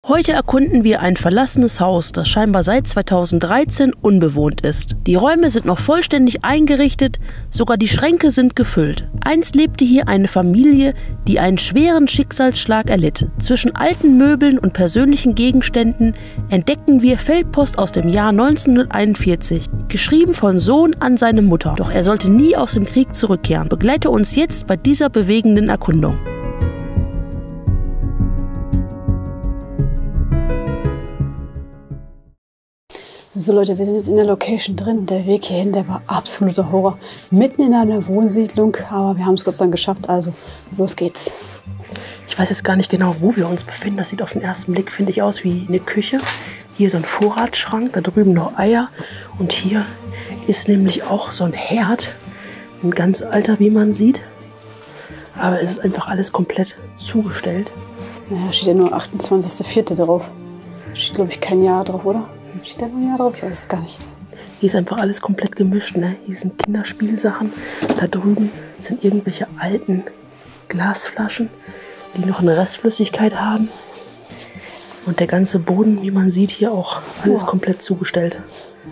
Heute erkunden wir ein verlassenes Haus, das scheinbar seit 2013 unbewohnt ist. Die Räume sind noch vollständig eingerichtet, sogar die Schränke sind gefüllt. Einst lebte hier eine Familie, die einen schweren Schicksalsschlag erlitt. Zwischen alten Möbeln und persönlichen Gegenständen entdecken wir Feldpost aus dem Jahr 1941, geschrieben von Sohn an seine Mutter. Doch er sollte nie aus dem Krieg zurückkehren. Begleite uns jetzt bei dieser bewegenden Erkundung. So Leute, wir sind jetzt in der Location drin. Der Weg hierhin, der war absoluter Horror. Mitten in einer Wohnsiedlung, aber wir haben es Gott sei Dank geschafft. Also, los geht's. Ich weiß jetzt gar nicht genau, wo wir uns befinden. Das sieht auf den ersten Blick, finde ich, aus wie eine Küche. Hier so ein Vorratsschrank, da drüben noch Eier. Und hier ist nämlich auch so ein Herd. Ein ganz alter, wie man sieht. Aber es ist einfach alles komplett zugestellt. Naja, steht ja nur 28.04. drauf. Steht, glaube ich, kein Jahr drauf, oder? Steht da noch ein Jahr drauf? Ich weiß es gar nicht. Hier ist einfach alles komplett gemischt, ne? Hier sind Kinderspielsachen. Da drüben sind irgendwelche alten Glasflaschen, die noch eine Restflüssigkeit haben. Und der ganze Boden, wie man sieht, hier auch alles komplett zugestellt.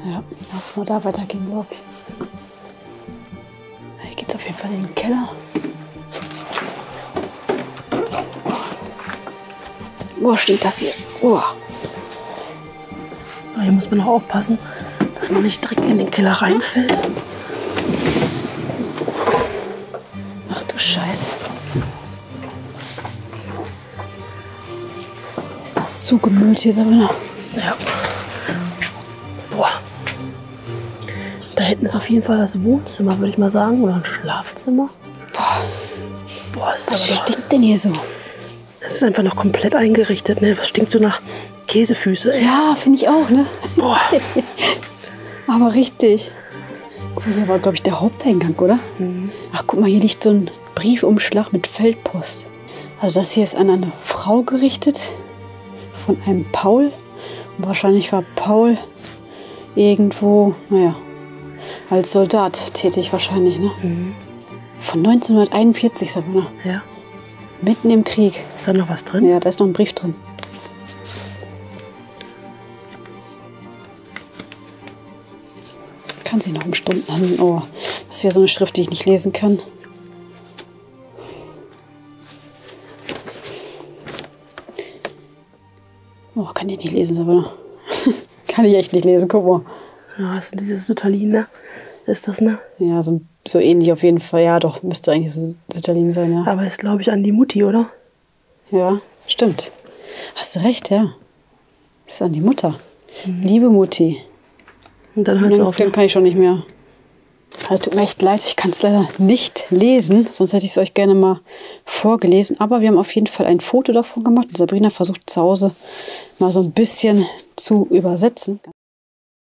Ja, lass mal da weitergehen, glaube ich. Hier geht es auf jeden Fall in den Keller. Boah, steht das hier. Oh. Hier muss man auch aufpassen, dass man nicht direkt in den Keller reinfällt. Ach du Scheiße. Ist das zugemüllt hier, Sabrina? Ja. Boah. Da hinten ist auf jeden Fall das Wohnzimmer, würde ich mal sagen. Oder ein Schlafzimmer. Boah, ist was stinkt denn hier so? Es ist einfach noch komplett eingerichtet. Ne? Was stinkt so nach Käsefüße? Ey. Ja, finde ich auch, ne? Boah. Aber richtig. Guck mal, hier war, glaube ich, der Haupteingang, oder? Mhm. Ach, guck mal, hier liegt so ein Briefumschlag mit Feldpost. Also das hier ist an eine Frau gerichtet. Von einem Paul. Und wahrscheinlich war Paul irgendwo, naja, als Soldat tätig wahrscheinlich, ne? Mhm. Von 1941, Sabrina. Ja. Mitten im Krieg. Ist da noch was drin? Ja, da ist noch ein Brief drin. Kann sich noch um Stunden handeln. Oh, das wäre so eine Schrift, die ich nicht lesen kann. Oh, kann ich nicht lesen, aber kann ich echt nicht lesen. Guck mal. Ja, das ist dieses Sütterlin, ne? Ist das, ne? Ja, so ähnlich auf jeden Fall. Ja, doch, müsste eigentlich so Sütterlin sein, ja. Aber ist, glaube ich, an die Mutti, oder? Ja, stimmt. Hast du recht, ja. Ist an die Mutter. Mhm. Liebe Mutti. Und dann hört es auf. Dann kann ich schon nicht mehr. Also, tut mir echt leid, ich kann es leider nicht lesen. Sonst hätte ich es euch gerne mal vorgelesen. Aber wir haben auf jeden Fall ein Foto davon gemacht. Und Sabrina versucht zu Hause mal so ein bisschen zu übersetzen.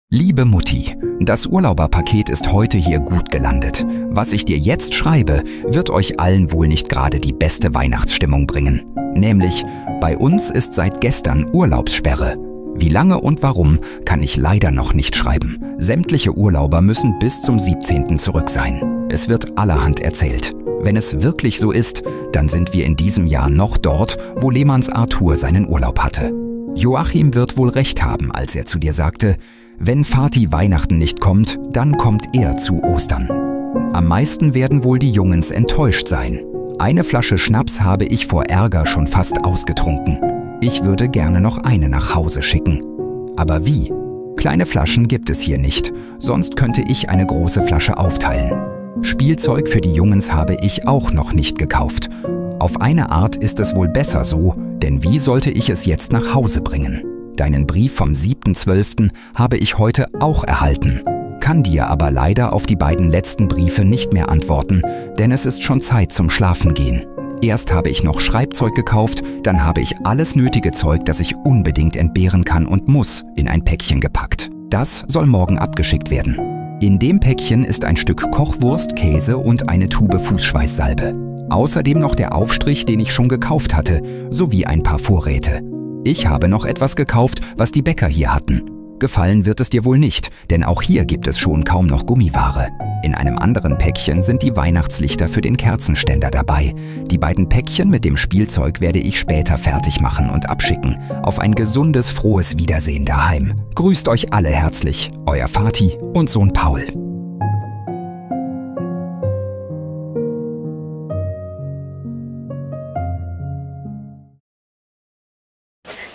Liebe Mutti, das Urlauberpaket ist heute hier gut gelandet. Was ich dir jetzt schreibe, wird euch allen wohl nicht gerade die beste Weihnachtsstimmung bringen. Nämlich, bei uns ist seit gestern Urlaubssperre. Wie lange und warum, kann ich leider noch nicht schreiben. Sämtliche Urlauber müssen bis zum 17. zurück sein. Es wird allerhand erzählt. Wenn es wirklich so ist, dann sind wir in diesem Jahr noch dort, wo Lehmanns Arthur seinen Urlaub hatte. Joachim wird wohl recht haben, als er zu dir sagte, wenn Vati Weihnachten nicht kommt, dann kommt er zu Ostern. Am meisten werden wohl die Jungens enttäuscht sein. Eine Flasche Schnaps habe ich vor Ärger schon fast ausgetrunken. Ich würde gerne noch eine nach Hause schicken. Aber wie? Kleine Flaschen gibt es hier nicht, sonst könnte ich eine große Flasche aufteilen. Spielzeug für die Jungens habe ich auch noch nicht gekauft. Auf eine Art ist es wohl besser so, denn wie sollte ich es jetzt nach Hause bringen? Deinen Brief vom 7.12. habe ich heute auch erhalten, kann dir aber leider auf die beiden letzten Briefe nicht mehr antworten, denn es ist schon Zeit zum Schlafengehen. Erst habe ich noch Schreibzeug gekauft, dann habe ich alles nötige Zeug, das ich unbedingt entbehren kann und muss, in ein Päckchen gepackt. Das soll morgen abgeschickt werden. In dem Päckchen ist ein Stück Kochwurst, Käse und eine Tube Fußschweißsalbe. Außerdem noch der Aufstrich, den ich schon gekauft hatte, sowie ein paar Vorräte. Ich habe noch etwas gekauft, was die Bäcker hier hatten. Gefallen wird es dir wohl nicht, denn auch hier gibt es schon kaum noch Gummiware. In einem anderen Päckchen sind die Weihnachtslichter für den Kerzenständer dabei. Die beiden Päckchen mit dem Spielzeug werde ich später fertig machen und abschicken. Auf ein gesundes, frohes Wiedersehen daheim. Grüßt euch alle herzlich, euer Vati und Sohn Paul.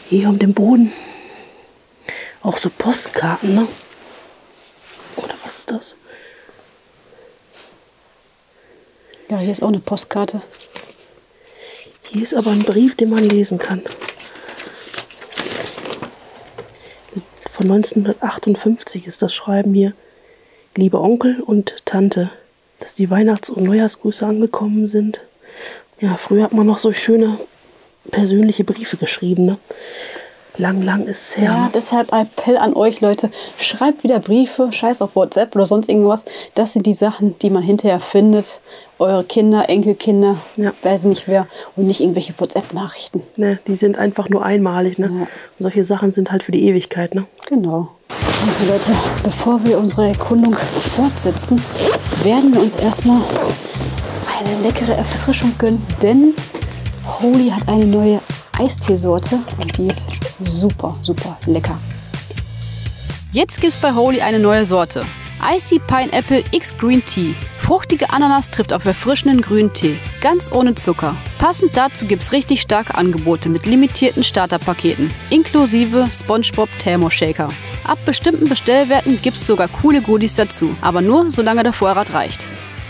Hier um den Boden auch so Postkarten, ne? Oder was ist das? Ja, hier ist auch eine Postkarte. Hier ist aber ein Brief, den man lesen kann. Von 1958 ist das Schreiben hier. Liebe Onkel und Tante, dass die Weihnachts- und Neujahrsgrüße angekommen sind. Ja, früher hat man noch so schöne persönliche Briefe geschrieben, ne? Lang ist es her. Ja, deshalb Appell an euch, Leute. Schreibt wieder Briefe, scheiß auf WhatsApp oder sonst irgendwas. Das sind die Sachen, die man hinterher findet. Eure Kinder, Enkelkinder, weiß nicht wer. Und nicht irgendwelche WhatsApp-Nachrichten. Ne, die sind einfach nur einmalig, ne? Ja. Und solche Sachen sind halt für die Ewigkeit, ne? Genau. Also Leute, bevor wir unsere Erkundung fortsetzen, werden wir uns erstmal eine leckere Erfrischung gönnen. Denn Holy hat eine neue Eisteesorte und die ist super, super lecker. Jetzt gibt's bei Holy eine neue Sorte. Iced Pineapple X Green Tea. Fruchtige Ananas trifft auf erfrischenden grünen Tee. Ganz ohne Zucker. Passend dazu gibt's richtig starke Angebote mit limitierten Starterpaketen. Inklusive SpongeBob Thermoshaker. Ab bestimmten Bestellwerten gibt's sogar coole Goodies dazu. Aber nur, solange der Vorrat reicht.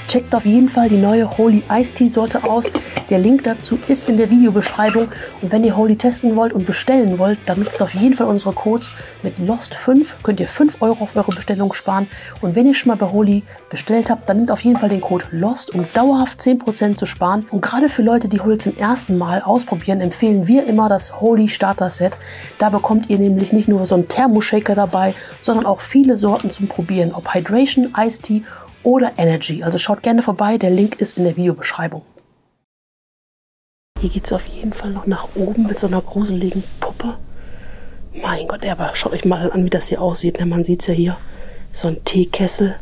Checkt auf jeden Fall die neue Holy Iced Tea Sorte aus. Der Link dazu ist in der Videobeschreibung. Und wenn ihr Holy testen wollt und bestellen wollt, dann nutzt auf jeden Fall unsere Codes. Mit Lost5 könnt ihr 5 € auf eure Bestellung sparen. Und wenn ihr schon mal bei Holy bestellt habt, dann nehmt auf jeden Fall den Code LOST, um dauerhaft 10% zu sparen. Und gerade für Leute, die Holy zum ersten Mal ausprobieren, empfehlen wir immer das Holy Starter Set. Da bekommt ihr nämlich nicht nur so einen Thermoshaker dabei, sondern auch viele Sorten zum Probieren. Ob Hydration, Iced Tea oder Energy. Also schaut gerne vorbei, der Link ist in der Videobeschreibung. Hier geht es auf jeden Fall noch nach oben mit so einer gruseligen Puppe. Mein Gott, aber schaut euch mal an, wie das hier aussieht. Man sieht es ja hier. So ein Teekessel.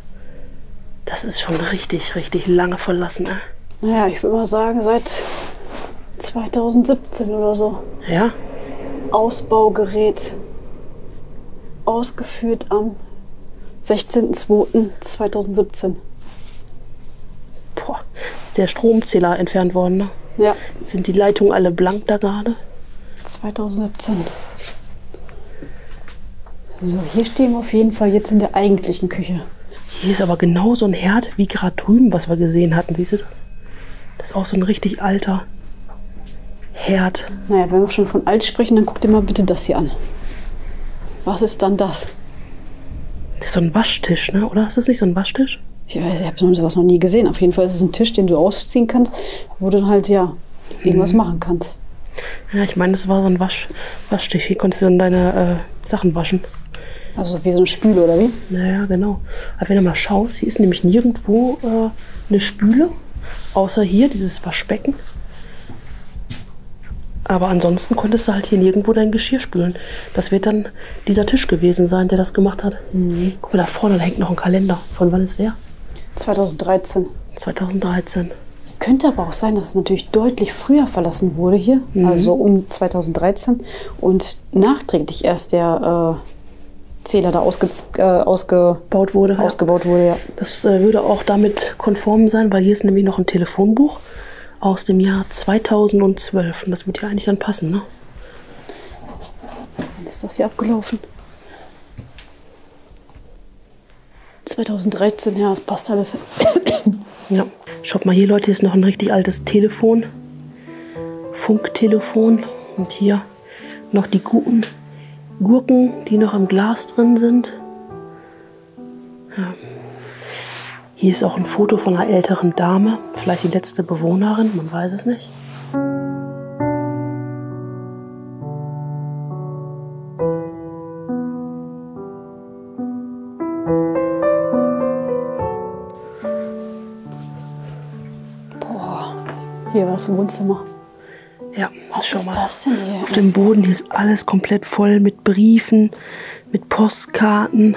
Das ist schon richtig, richtig lange verlassen. Ne? Naja, ich würde mal sagen, seit 2017 oder so. Ja? Ausbaugerät. Ausgeführt am 16.02.2017. Boah, ist der Stromzähler entfernt worden, ne? Ja. Sind die Leitungen alle blank da gerade? 2017. So, hier stehen wir auf jeden Fall jetzt in der eigentlichen Küche. Hier ist aber genau so ein Herd wie gerade drüben, was wir gesehen hatten. Siehst du das? Das ist auch so ein richtig alter Herd. Naja, wenn wir schon von alt sprechen, dann guck dir mal bitte das hier an. Was ist dann das? Das ist so ein Waschtisch, ne? Oder ist das nicht so ein Waschtisch? Ich habe sowas noch nie gesehen. Auf jeden Fall ist es ein Tisch, den du ausziehen kannst, wo du dann halt ja irgendwas machen kannst. Ja, ich meine, das war so ein Waschtisch. Hier konntest du dann deine Sachen waschen. Also wie so eine Spüle, oder wie? Naja, genau. Aber wenn du mal schaust, hier ist nämlich nirgendwo eine Spüle, außer hier, dieses Waschbecken. Aber ansonsten konntest du halt hier nirgendwo dein Geschirr spülen. Das wird dann dieser Tisch gewesen sein, der das gemacht hat. Mhm. Guck mal, da vorne da hängt noch ein Kalender. Von wann ist der? 2013. 2013. Könnte aber auch sein, dass es natürlich deutlich früher verlassen wurde hier. Mhm. Also um 2013. Und nachträglich erst der Zähler da ausgebaut wurde. Ja. Das würde auch damit konform sein, weil hier ist nämlich noch ein Telefonbuch aus dem Jahr 2012. Und das würde ja eigentlich dann passen, ne? Wann ist das hier abgelaufen? 2013, ja, das passt alles. Ja, schaut mal hier, Leute, hier ist noch ein richtig altes Telefon. Funktelefon. Und hier noch die guten Gurken, die noch im Glas drin sind. Ja. Hier ist auch ein Foto von einer älteren Dame, vielleicht die letzte Bewohnerin, man weiß es nicht. Boah, hier war das Wohnzimmer. Ja, was ist das denn hier? Auf dem Boden hier ist alles komplett voll mit Briefen, mit Postkarten.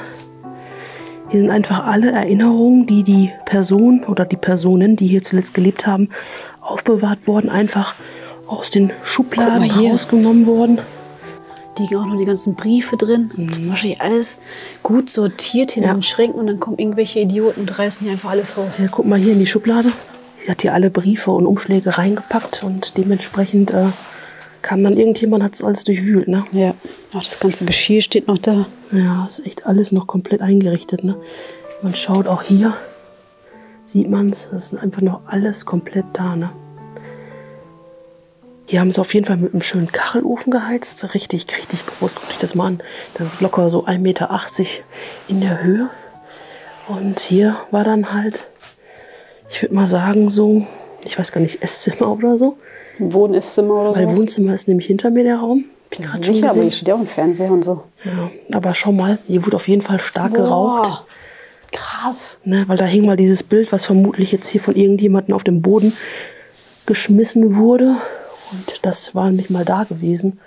Hier sind einfach alle Erinnerungen, die die Person oder die Personen, die hier zuletzt gelebt haben, aufbewahrt worden, einfach aus den Schubladen rausgenommen worden. Die liegen auch noch die ganzen Briefe drin. Das ist wahrscheinlich alles gut sortiert in den Schränken und dann kommen irgendwelche Idioten und reißen hier einfach alles raus. Ja, guck mal hier in die Schublade. Sie hat hier alle Briefe und Umschläge reingepackt und dementsprechend kam dann irgendjemand, hat es alles durchwühlt, ne? Ja, auch das ganze Geschirr steht noch da. Ja, ist echt alles noch komplett eingerichtet, ne? Man schaut auch hier, sieht man es, das ist einfach noch alles komplett da, ne? Hier haben sie auf jeden Fall mit einem schönen Kachelofen geheizt. Richtig, richtig groß. Guckt euch das mal an. Das ist locker so 1,80 Meter in der Höhe. Und hier war dann halt, ich würde mal sagen, so, ich weiß gar nicht, Esszimmer oder so. Wohn-Esszimmer oder so. Weil Wohnzimmer ist nämlich hinter mir der Raum. Das ist sicher, aber hier steht ja auch ein Fernseher und so. Ja, aber schau mal, hier wurde auf jeden Fall stark geraucht. Krass. Ne, weil da hing mal dieses Bild, was vermutlich jetzt hier von irgendjemandem auf den Boden geschmissen wurde. Und das war nicht mal da gewesen.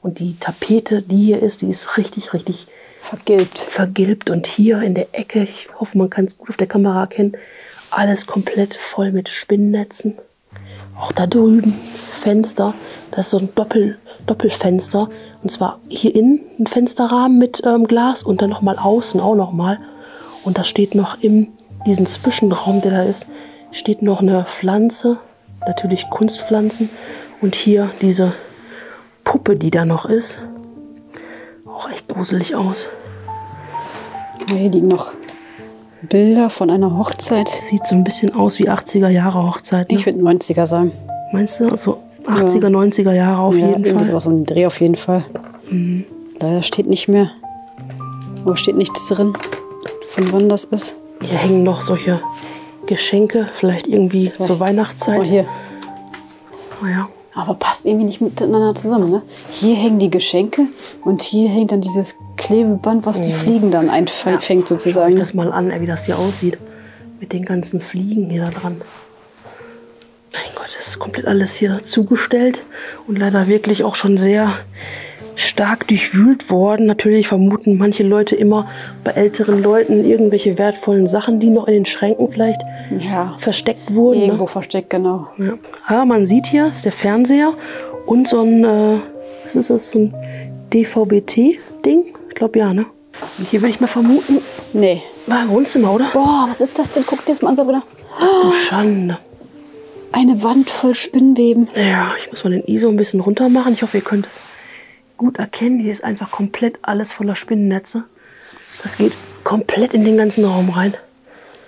Und die Tapete, die hier ist, die ist richtig, richtig vergilbt. Und hier in der Ecke, ich hoffe, man kann es gut auf der Kamera erkennen, alles komplett voll mit Spinnnetzen. Auch da drüben Fenster, das ist so ein Doppelfenster. Und zwar hier innen ein Fensterrahmen mit Glas und dann nochmal außen auch nochmal. Und da steht noch in diesem Zwischenraum, der da ist, steht noch eine Pflanze, natürlich Kunstpflanzen. Und hier diese Puppe, die da noch ist. Auch echt gruselig aus. Hier liegen noch Bilder von einer Hochzeit. Sieht so ein bisschen aus wie 80er Jahre Hochzeit. Ne? Ich würde 90er sagen. Meinst du? Also 80er, 90er Jahre auf jeden Fall. Das war so ein Dreh auf jeden Fall. Leider steht nicht mehr. Oder steht nichts drin, von wann das ist. Hier hängen noch solche Geschenke, vielleicht irgendwie zur Weihnachtszeit. Oh, hier. Oh ja. Aber passt irgendwie nicht miteinander zusammen, ne? Hier hängen die Geschenke und hier hängt dann dieses Klebeband, was die Fliegen dann einfängt sozusagen. Schau euch das mal an, wie das hier aussieht. Mit den ganzen Fliegen hier da dran. Mein Gott, das ist komplett alles hier zugestellt und leider wirklich auch schon sehr stark durchwühlt worden. Natürlich vermuten manche Leute immer bei älteren Leuten irgendwelche wertvollen Sachen, die noch in den Schränken vielleicht versteckt wurden. Irgendwo versteckt, genau. Ja. Aber man sieht hier, ist der Fernseher und so ein, was ist das, so ein DVB-T-Ding? Ich glaube ja, ne? Und hier würde ich mal vermuten, war Wohnzimmer, oder? Boah, was ist das denn? Guck dir das mal an, Sabrina. Du Schande. Eine Wand voll Spinnweben. Ja, ich muss mal den ISO ein bisschen runter machen. Ich hoffe, ihr könnt es gut erkennen. Hier ist einfach komplett alles voller Spinnennetze. Das geht komplett in den ganzen Raum rein.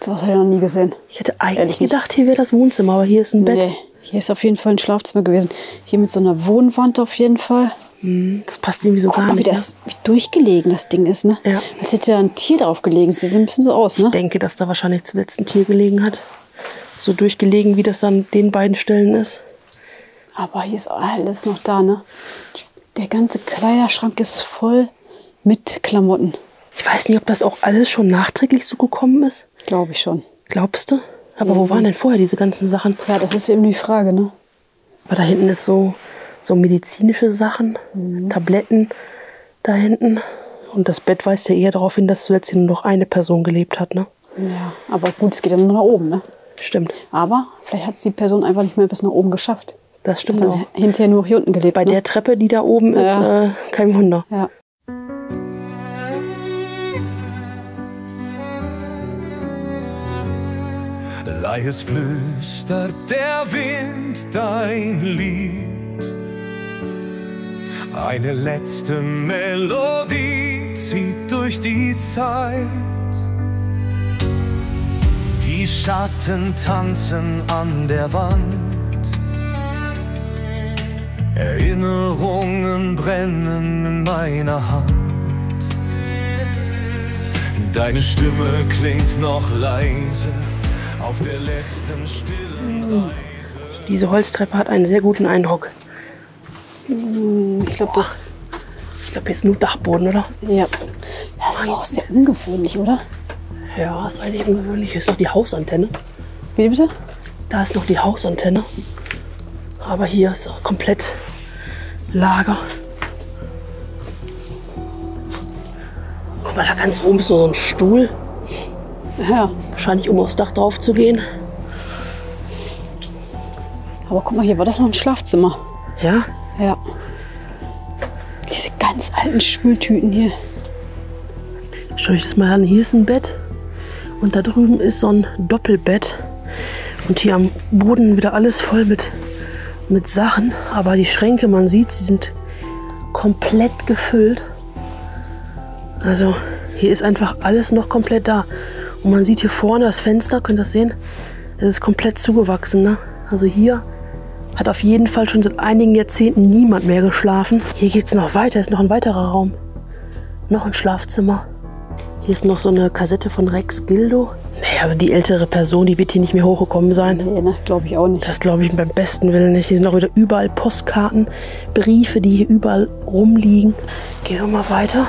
So was habe ich noch nie gesehen. Ich hätte eigentlich gedacht, hier wäre das Wohnzimmer, aber hier ist ein Bett. Nee, hier ist auf jeden Fall ein Schlafzimmer gewesen. Hier mit so einer Wohnwand auf jeden Fall. Das passt irgendwie so gar nicht. Wie durchgelegen das Ding ist, ne? Ja. Als hätte da ein Tier drauf gelegen. Sieht so ein bisschen so aus, ne? Ich denke, dass da wahrscheinlich zuletzt ein Tier gelegen hat. So durchgelegen, wie das an den beiden Stellen ist. Aber hier ist alles noch da, ne? Der ganze Kleiderschrank ist voll mit Klamotten. Ich weiß nicht, ob das auch alles schon nachträglich so gekommen ist. Glaube ich schon. Glaubst du? Aber wo waren denn vorher diese ganzen Sachen? Ja, das ist eben die Frage, ne? Weil da hinten ist so medizinische Sachen, Tabletten da hinten. Und das Bett weist ja eher darauf hin, dass zuletzt hier nur noch eine Person gelebt hat, ne? Ja, aber gut, es geht ja nur nach oben, ne? Stimmt. Aber vielleicht hat es die Person einfach nicht mehr bis nach oben geschafft. Das stimmt hat auch. Hinterher nur hier unten gelebt. Bei der Treppe, die da oben ist, kein Wunder. Ja. Sei es flüstert der Wind dein Lied, eine letzte Melodie zieht durch die Zeit. Die Schatten tanzen an der Wand, Erinnerungen brennen in meiner Hand. Deine Stimme klingt noch leise auf der letzten stillen Reise. Diese Holztreppe hat einen sehr guten Eindruck. Ich glaube, hier ist nur Dachboden, oder? Ja. Das ist auch sehr ungewöhnlich, oder? Ja, ist eigentlich ungewöhnlich. Hier ist noch die Hausantenne. Wie bitte? Da ist noch die Hausantenne. Aber hier ist komplett Lager. Guck mal, da ganz oben ist nur so ein Stuhl. Ja. Wahrscheinlich, um aufs Dach drauf zu gehen. Aber guck mal, hier war doch noch ein Schlafzimmer. Ja? Ja. Diese ganz alten Spültüten hier. Schau ich das mal an. Hier ist ein Bett. Und da drüben ist so ein Doppelbett. Und hier am Boden wieder alles voll mit Sachen. Aber die Schränke, man sieht, sie sind komplett gefüllt. Also hier ist einfach alles noch komplett da. Und man sieht hier vorne das Fenster, könnt ihr das sehen? Es ist komplett zugewachsen. Ne? Also hier hat auf jeden Fall schon seit einigen Jahrzehnten niemand mehr geschlafen. Hier geht es noch weiter, ist noch ein weiterer Raum. Noch ein Schlafzimmer. Hier ist noch so eine Kassette von Rex Gildo. Naja, also die ältere Person, die wird hier nicht mehr hochgekommen sein. Nee, ne, glaube ich auch nicht. Das glaube ich beim besten Willen nicht. Hier sind auch wieder überall Postkarten, Briefe, die hier überall rumliegen. Gehen wir mal weiter.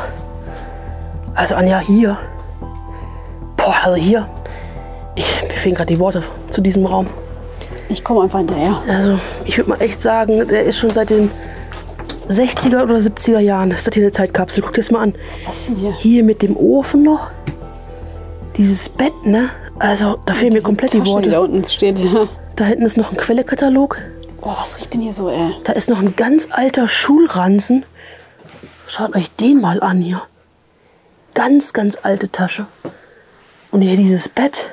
Also Anja, hier. Boah, also hier. Mir fehlen gerade die Worte zu diesem Raum. Ich komme einfach hinterher. Also ich würde mal echt sagen, der ist schon seit den 60er oder 70er Jahren. Ist das hier eine Zeitkapsel? Guck dir das mal an. Was ist das denn hier? Hier mit dem Ofen noch. Dieses Bett, ne? Also da fehlen mir komplett die Worte. Die da unten steht, ja. Da hinten ist noch ein Quellekatalog. Oh, was riecht denn hier so, ey? Da ist noch ein ganz alter Schulranzen. Schaut euch den mal an hier. Ganz, ganz alte Tasche. Und hier dieses Bett.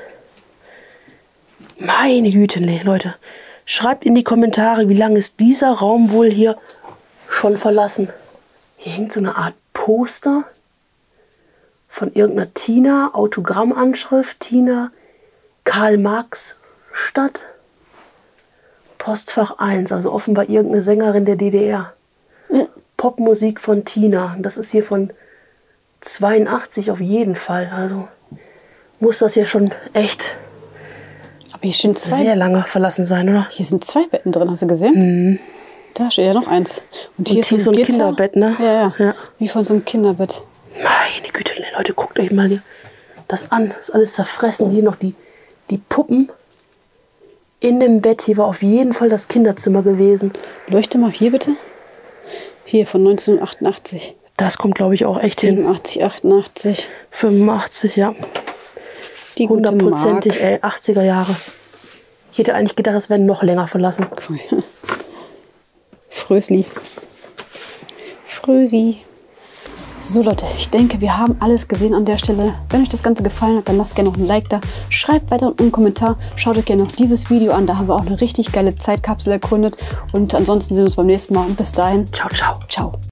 Meine Güte, nee, Leute. Schreibt in die Kommentare, wie lange ist dieser Raum wohl hier schon verlassen. Hier hängt so eine Art Poster von irgendeiner Tina, Autogrammanschrift, Tina, Karl-Marx-Stadt, Postfach 1, also offenbar irgendeine Sängerin der DDR. Popmusik von Tina, das ist hier von 82 auf jeden Fall, also muss das ja schon echt Aber hier stehen sehr lange verlassen sein, oder? Hier sind 2 Betten drin, hast du gesehen? Mhm. Da steht ja noch eins. Und hier ist so ein Gitter. Kinderbett, ne? Ja. Wie von so einem Kinderbett. Meine Güte, Leute, guckt euch mal hier das an. Das ist alles zerfressen. Hier noch die Puppen in dem Bett. Hier war auf jeden Fall das Kinderzimmer gewesen. Leuchte mal hier bitte. Hier von 1988. Das kommt, glaube ich, auch echt hin. 87, 88. 85, ja. Die gute Mark. 100%ig, ey, 80er Jahre. Ich hätte eigentlich gedacht, es werden noch länger verlassen. Frösli. Frösi. So Leute, ich denke, wir haben alles gesehen an der Stelle. Wenn euch das Ganze gefallen hat, dann lasst gerne noch ein Like da. Schreibt weiter einen Kommentar. Schaut euch gerne noch dieses Video an. Da haben wir auch eine richtig geile Zeitkapsel erkundet. Und ansonsten sehen wir uns beim nächsten Mal. Und bis dahin. Ciao, ciao. Ciao.